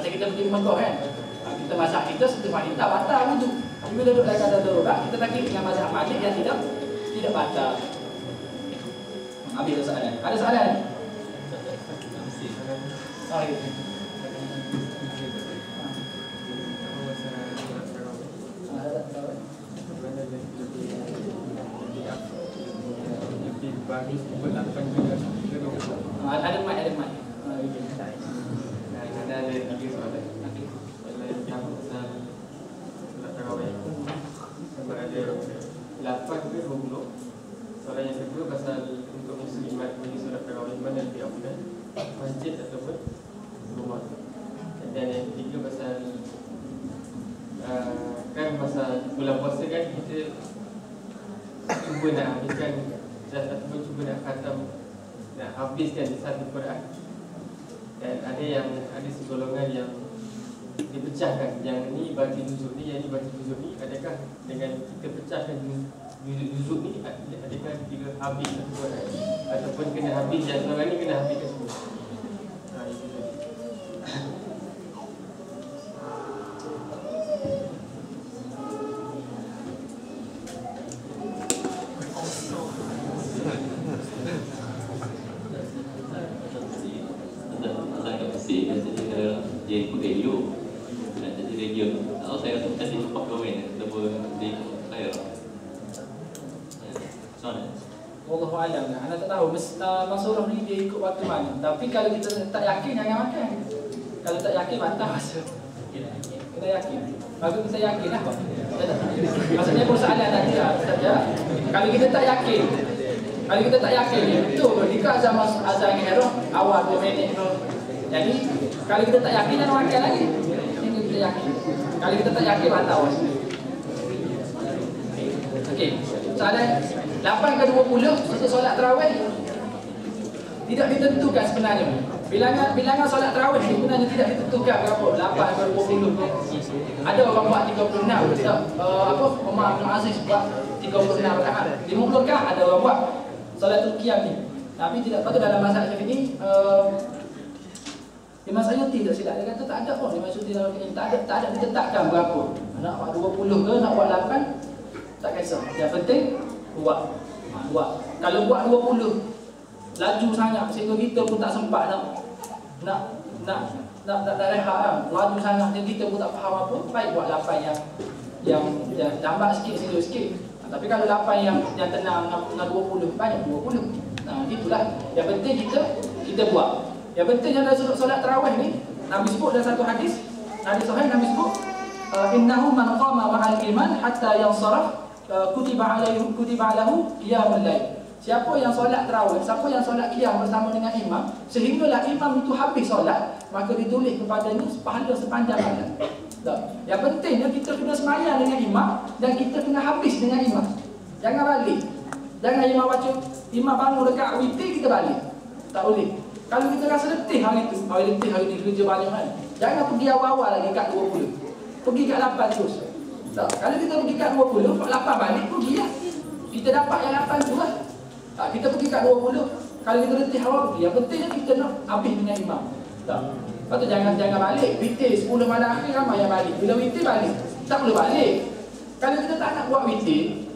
Macam kita pergi ke Mekah kan, kita mazhab kita setiap wanita batal wudhu. Tapi bila duduk dalam keadaan darurat, kita taklid dengan mazhab Malik yang tidak batal. Habis soalan. Ada soalan? Sorry. Ada mic. Ada 3 soalan. Soalan yang pertama pasal solat tarawih. Sama ada 8 ke 20. Soalan yang kedua pasal untuk muslimat bagi solat tarawih mana lebih afdal, masjid ataupun rumah. Dan yang ketiga pasal kan pasal bulan puasa kan kita cuba nak habiskan ataupun cuba nak khatam, nak habiskan satu Quran. Dan ada segolongan yang dipecahkan, yang ni baca juzuk ni, yang ni baca juzuk ni. Adakah dengan kita pecahkan juzuk ni, adakah kita habis satu Quran ataupun kena habis yang seorang ni kena habiskan semua? Itu tadi. Dia ikut elok nak jadi region. Kalau saya rasa tadi cepat komen ataupun dia ikut saya. Soalan. Wallahu a'lam. Anda tak tahu masurah ni dia ikut waktu mana. Tapi kalau kita tak yakin jangan makan. Kalau tak yakin batal masa. Kita yakin. Bagus kita yakin lah. Maksudnya persoalan tadi saja. Kalau kita tak yakin, betul ke? Jika azan Herah awal 2 minit. Jadi kalau kita tak yakin jangan makan lagi. Ini kita yakin. Kalau kita tak yakin batal. Okey. Soalan 8 ke 20 untuk solat tarawih tidak ditentukan sebenarnya. Bilangan solat tarawih sebenarnya tidak ditentukan berapa, 8 ke 20 ke. Ada orang buat 36, Umar bin Aziz buat 36 rakaat. 50 rakaat ada orang buat solat qiyam ni. Tapi tidak patut dalam mazhab Syafi'i Imam Sayyuti tak silap, dia kata tak ada pun Imam Sayyuti dalam ini tak ada ditetapkan berapa. Nak buat 20 ke nak buat 8 tak kisah. Yang penting buat. Kalau buat 20 laju sangat sehingga kita pun tak sempat nak rehat kan. Laju sangat sehingga kita pun tak faham apa, baik buat 8 yang lambat sikit, slow sikit. Tapi kalau 8 yang tenang dengan 20, banyak 20. Nah, itulah. Yang penting kita buat. Yang penting yang dalam solat tarawih ni, Nabi sebut dalam satu hadis, hadis sahih Nabi sebut, innahu man qama ma'al iman hatta yansaraf kutiba alahu qiyamul lail. Siapa yang solat tarawih, siapa yang solat qiyam bersama dengan imam sehinggalah imam itu habis solat, maka ditulis kepadanya pahala sepanjang malam. Yang pentingnya kita kena semayang dengan imam dan kita kena habis dengan imam. Jangan balik. Jangan imam baca, imam bangun dekat witir kita balik. Tak boleh. Kalau kita rasa letih hari ni kerja banyak kan, jangan pergi awal-awal lagi kat 20. Pergi kat 8 terus. Tak. Kalau kita pergi kat 20, 8 balik pergi lah. Kita dapat yang 8 tu lah. Tak, kita pergi kat 20. Kalau kita letih awal pergi. Yang pentingnya kita nak habis dengan imam. Tak. Lepas tu jangan balik. Witir 10 malam akhir ramai yang balik. Bila witir balik, tak boleh balik. Kalau kita tak nak buat witir,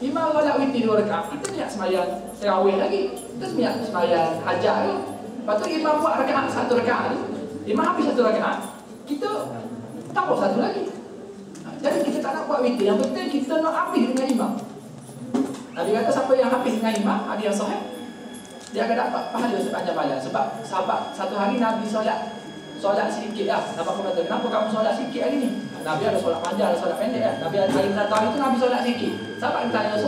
imam solat witir 2 rakaat, kita niat sembahyang tarawih lagi. Kita niat sembahyang hajat ke. Lepas tu imam buat rakaat 1 rakaat tu, imam habis 1 rakaat, kita tambah 1 lagi. Jadi kita tak nak buat witir. Yang penting kita nak habis dengan imam. Nabi kata siapa yang habis dengan imam, ada yang sahih, dia akan dapat pahala sepanjang malam. Sebab sahabat satu hari Nabi solat sikit lah. Sahabat pun kata, kenapa kamu solat sikit hari ni? Nabi ada solat panjang, ada solat pendek kan. Nabi ada hari pertama itu Nabi solat sikit. Sahabat bertanya,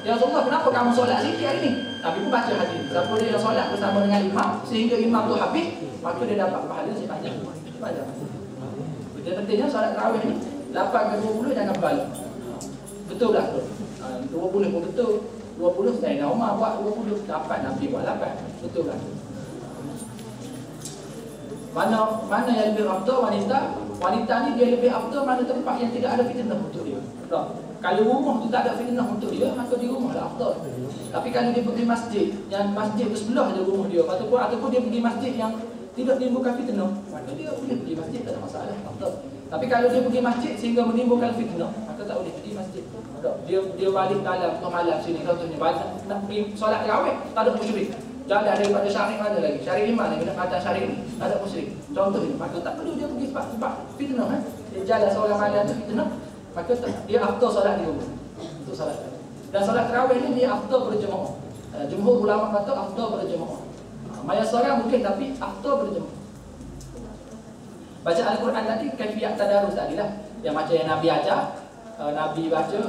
Ya Rasulullah, kenapa kamu solat sikit hari ni? Nabi pun baca hadis. Siapa dia yang solat bersama dengan imam sehingga imam tu habis, maka dia dapat pahala sepanjang. Jadi pentingnya solat tarawih ni 8 ke 20 jangan balik. Betul lah tu. 20 pun betul. 20 Sayyidina Umar buat 20, 8 Nabi buat 8. Betul lah. Mana yang lebih afdal wanita ni dia lebih afdal mana tempat yang tidak ada fitnah untuk dia. Tak. Kalau rumah tu tak ada fitnah untuk dia, maka di rumah lah afdal. Tapi kalau dia pergi masjid, yang masjid tu sebelah je rumah dia, ataupun dia pergi masjid tidak menimbulkan fitnah, maka dia boleh pergi masjid, tak ada masalah. Tapi kalau dia pergi masjid sehingga menimbulkan fitnah, maka tak boleh pergi masjid. Dia balik dalam tengah malam sini, contohnya nak pergi solat tarawih, tak ada musyrik. Jalan daripada syariq mana lagi? Syariq 5 lagi nak kata syariq ni, tak ada musyrik. Contohnya, maka tak perlu dia pergi sebab fitnah kan. Dia jalan seorang malam tu fitnah, maka dia after solat di rumah. Untuk solat. Dan solat tarawih ni dia after berjemaah. Jumhur ulama kata after berjemaah. Maya seorang mungkin, tapi after berjemaah. Baca Al-Quran tadi, kaifiat tadarus tadi lah. Yang macam yang Nabi ajar, Nabi baca,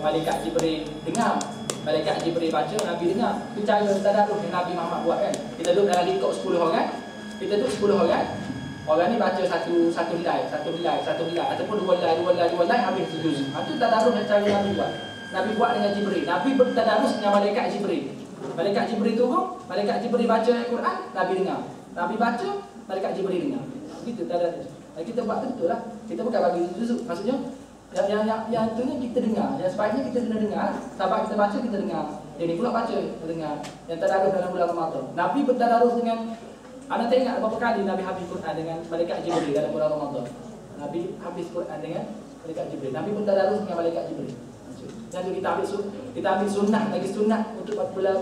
malaikat Jibril dengar. Malaikat Jibril baca, Nabi dengar. Itu cara tadarus yang Nabi Muhammad buat kan. Kita duduk dalam lingkup 10 orang. Kita duduk 10 orang. Orang ni baca satu helai, ataupun dua helai, habis tu juz. Itu tadarus yang cara Nabi buat. Nabi buat dengan Jibril. Nabi bertadarus dengan malaikat Jibril. Malaikat Jibril turun, malaikat Jibril baca Al-Quran, Nabi dengar. Nabi baca, malaikat Jibril dengar. Begitu tadarus. Kita buat betul lah. Kita bukan bagi juz. Maksudnya yang tu ni kita dengar. Yang sebaiknya kita kena dengar. Sahabat kita baca, kita dengar. Yang ni pula baca, kita dengar. Yang tadarus dalam bulan Ramadan. Nabi bertadarus dengan, anda tengok berapa kali Nabi habis Quran dengan malaikat Jibril dalam bulan Ramadan. Nabi habis Quran dengan malaikat Jibril. Nabi bertadarus dengan malaikat Jibril. Jadi kita ambil sunnah, lagi sunnah untuk bulan